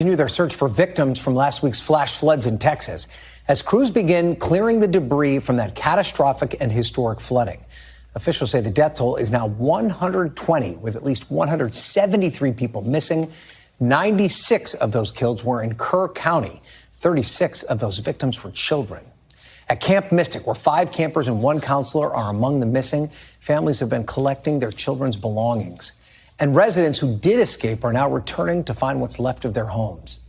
Continue their search for victims from last week's flash floods in Texas as crews begin clearing the debris from that catastrophic and historic flooding. Officials say the death toll is now 120, with at least 173 people missing. 96 of those killed were in Kerr County. 36 of those victims were children. At Camp Mystic, where 5 campers and 1 counselor are among the missing, families have been collecting their children's belongings. And residents who did escape are now returning to find what's left of their homes.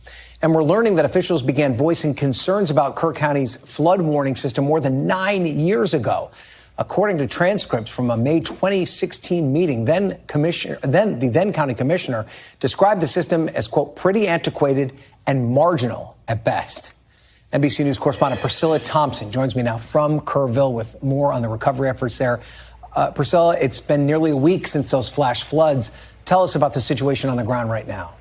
And we're learning that officials began voicing concerns about Kerr County's flood warning system more than 9 years ago. According to transcripts from a May 2016 meeting, the then county commissioner described the system as, quote, pretty antiquated and marginal at best. NBC News correspondent Priscilla Thompson joins me now from Kerrville with more on the recovery efforts there. Priscilla, it's been nearly a week since those flash floods. Tell us about the situation on the ground right now.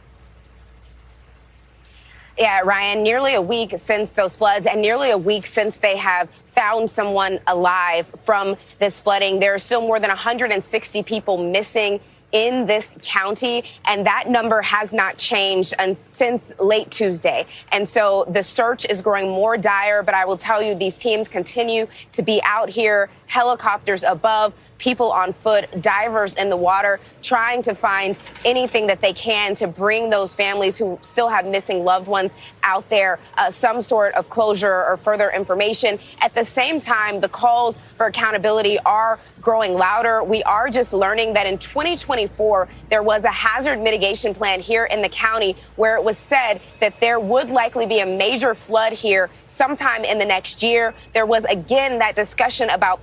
Yeah, Ryan, nearly a week since those floods and nearly a week since they have found someone alive from this flooding. There are still more than 160 people missing in this county, and that number has not changed since late Tuesday. And so the search is growing more dire, but I will tell you, these teams continue to be out here, helicopters above, people on foot, divers in the water, trying to find anything that they can to bring those families who still have missing loved ones out there, some sort of closure or further information. At the same time, the calls for accountability are growing louder. We are just learning that in 2024, there was a hazard mitigation plan here in the county where it was said that there would likely be a major flood here sometime in the next year. There was again that discussion about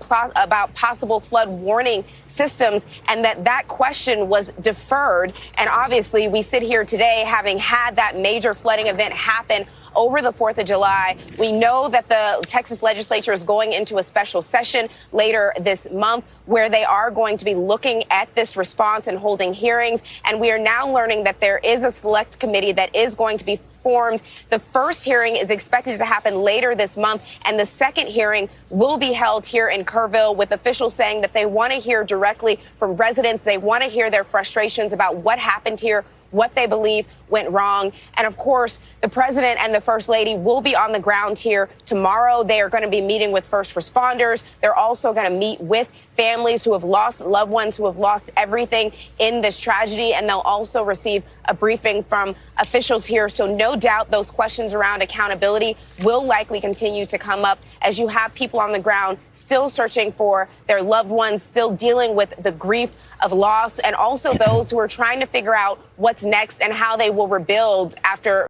possible flood warning systems, and that question was deferred. And obviously, we sit here today having had that major flooding event happen over the 4th of July. We know that the Texas legislature is going into a special session later this month where they are going to be looking at this response and holding hearings. And we are now learning that there is a select committee that is going to be formed. The first hearing is expected to happen later this month, and the second hearing will be held here in Kerrville, with officials saying that they want to hear directly from residents. They want to hear their frustrations about what happened here, what they believe went wrong. And of course, the president and the first lady will be on the ground here tomorrow. They are going to be meeting with first responders. They're also going to meet with families who have lost loved ones, who have lost everything in this tragedy. And they'll also receive a briefing from officials here. So no doubt those questions around accountability will likely continue to come up as you have people on the ground still searching for their loved ones, still dealing with the grief of loss, and also those who are trying to figure out what's next and how they will rebuild after